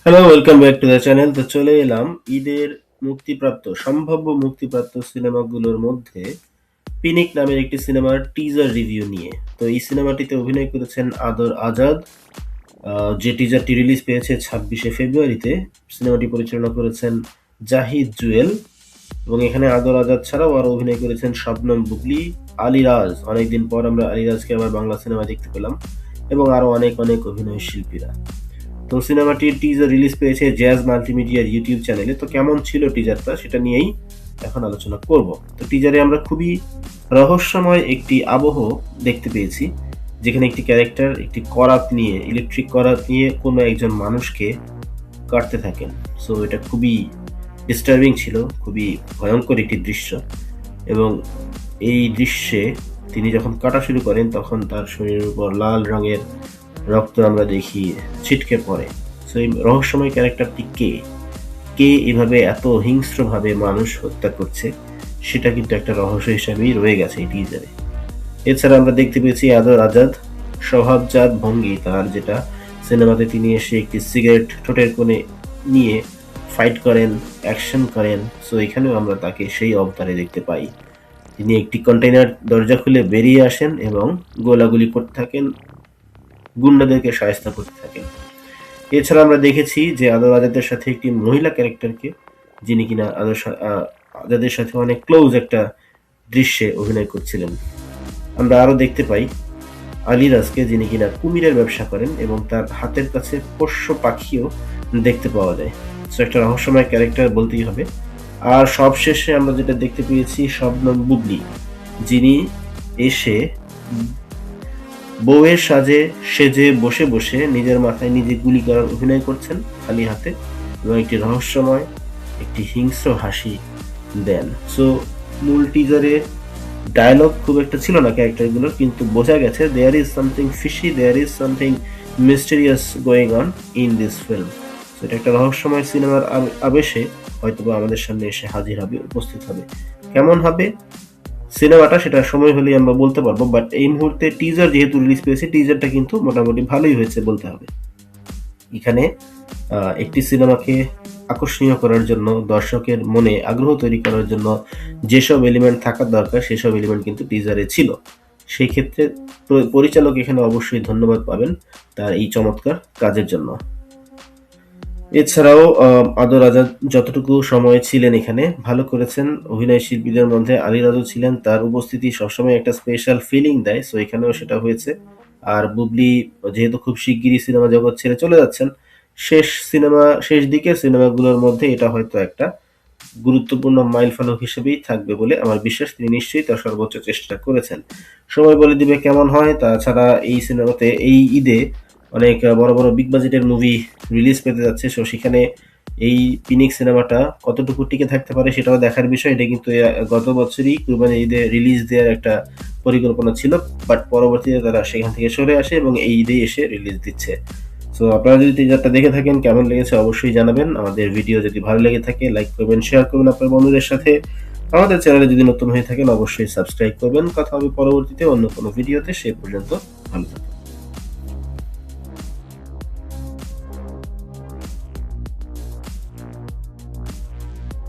Hello, welcome back to the channel. তো চলে এলাম ঈদের সম্ভাব্য মুক্তিপ্রাপ্ত সিনেমাগুলোর মধ্যে পিনিক নামের একটি সিনেমার টিজার রিভিউ নিয়ে। তো এই সিনেমাটিতে অভিনয় করেছেন আদর আজাদ। যে টিজারটি রিলিজ পেয়েছে 26শে ফেব্রুয়ারিতে। সিনেমাটি পরিচালনা করেছেন জাহিদ জুয়েল, এবং এখানে আদর আজাদ ছাড়াও আরো অভিনয় করেছেন শবনম বুবলি, আলিরাজ, অনেকদিন পর আমরা আলিরাজকে আবার বাংলা সিনেমা দেখতে পেলাম, এবং আরো অনেক অনেক অভিনয় শিল্পীরা। তো সিনেমাটির টিজার রিলিজ পেয়েছে জ্যাজ মাল্টিমিডিয়ার ইউটিউব চ্যানেলে। তো কেমন ছিল টিজারটা সেটা নিয়েই এখন আলোচনা করব। তো টিজারে আমরা খুবই রহস্যময় একটি আবহ দেখতে পেয়েছি, যেখানে একটি ক্যারেক্টার একটি করাত নিয়ে, ইলেকট্রিক করাত নিয়ে কোনো একজন মানুষকে কাটতে থাকেন। সো এটা খুবই ডিস্টার্বিং ছিল, খুবই ভয়ঙ্কর একটি দৃশ্য। এবং এই দৃশ্যে তিনি যখন কাটা শুরু করেন তখন তার শরীরের উপর লাল রঙের রক্ত আমরা দেখি ছিটকে পড়ে। সো এই রহস্যময় ক্যারেক্টারটি কে, কে এভাবে এত হিংস্রভাবে মানুষ হত্যা করছে, সেটা কিন্তু একটা রহস্য হিসাবেই রয়ে গেছে এই টিজারে। এছাড়া আমরা দেখতে পেয়েছি আদর আজাদ স্বভাবজাত ভঙ্গি তার, যেটা সিনেমাতে তিনি এসে একটি সিগারেট ঠোঁটের কোণে নিয়ে ফাইট করেন, অ্যাকশন করেন। সো এখানেও আমরা তাকে সেই অবতারে দেখতে পাই। তিনি একটি কন্টেইনার দরজা খুলে বেরিয়ে আসেন এবং গোলাগুলি করতে থাকেন, গুন্ডাদেরকে শায়েস্তা করতে থাকেন। এছাড়া আমরা দেখেছি যে আদর আজাদের সাথে একটি মহিলা ক্যারেক্টারকে, যিনি কিনা আজাদের সাথে অনেক ক্লোজ একটা দৃশ্যে অভিনয় করছিলেন। আমরা আরো দেখতে পাই আলিরাজকে, যিনি কিনা কুমিরের ব্যবসা করেন, এবং তার হাতের কাছে পোষ্য পাখিও দেখতে পাওয়া যায়। সো একটা রহস্যময় ক্যারেক্টার বলতেই হবে। আর সবশেষে আমরা যেটা দেখতে পেয়েছি শবনম বুবলি, যিনি এসে বউয়ের সেজে বসে বসে নিজের মাথায় নিজে গুলি করার অভিনয় করছেন খালি হাতে, এবং একটি রহস্যময় একটি হিংস্র হাসি দেন। সো মূল টিজারে ডায়লগ খুব একটা ছিল না ক্যারেক্টারগুলোর, কিন্তু বোঝা গেছে there is something fishy, there is something mysterious going on in this film. So এটা একটা রহস্যময় সিনেমার আবেশে হয়তোবা আমাদের সামনে এসে হাজির হবে, উপস্থিত হবে। কেমন হবে সিনেমাটা সেটা সময় হলেই আমরা বলতে পারবো, বাট এই মুহূর্তে টিজার যেহেতু রিলিজ পেয়েছে, টিজারটা কিন্তু মোটামুটি ভালোই হয়েছে বলতে হবে। এখানে একটি সিনেমাকে আকর্ষণীয় করার জন্য, দর্শকের মনে আগ্রহ তৈরি করার জন্য যেসব এলিমেন্ট থাকার দরকার সেসব এলিমেন্ট কিন্তু টিজারে ছিল। সেই ক্ষেত্রে পরিচালক এখানে অবশ্যই ধন্যবাদ পাবেন তার এই চমৎকার কাজের জন্য। এছাড়াও আদর আজাদ যতটুকু সময় ছিলেন এখানে ভালো করেছেন। অভিনয় শিল্পীদের মধ্যে আলিরাজও ছিলেন, তার উপস্থিতি সবসময় একটা স্পেশাল ফিলিং দেয়। সো এখানেও সেটা হয়েছে। আর বুবলি যেহেতু খুব শিগগিরই সিনেমা জগৎ ছেড়ে চলে যাচ্ছেন, শেষ দিকের সিনেমাগুলোর মধ্যে এটা হয়তো একটা গুরুত্বপূর্ণ মাইলফলক হিসেবেই থাকবে বলে আমার বিশ্বাস। তিনি নিশ্চয়ই তার সর্বোচ্চ চেষ্টা করেছেন। সময় বলে দিবে কেমন হয়। তাছাড়া এই সিনেমাতে এই ঈদে অনেক বড় বড় বিগ বাজেটের মুভি রিলিজ পেতে যাচ্ছে। সো সেখানে এই পিনিক সিনেমাটা কতটুকু টিকে থাকতে পারে সেটাও দেখার বিষয়। এটা কিন্তু গত বছরই কুরবানি ঈদে রিলিজ দেওয়ার একটা পরিকল্পনা ছিল, বাট পরবর্তীতে তারা সেখান থেকে সরে আসে এবং এই ঈদে এসে রিলিজ দিচ্ছে। সো আপনারা যদি টিজারটা দেখে থাকেন, কেমন লেগেছে অবশ্যই জানাবেন। আমাদের ভিডিও যদি ভালো লেগে থাকে লাইক করবেন, শেয়ার করবেন আপনার বন্ধুদের সাথে। আমাদের চ্যানেলে যদি নতুন হয়ে থাকেন অবশ্যই সাবস্ক্রাইব করবেন। কথা হবে পরবর্তীতে অন্য কোনো ভিডিওতে। সে পর্যন্ত ভালো থাকুন।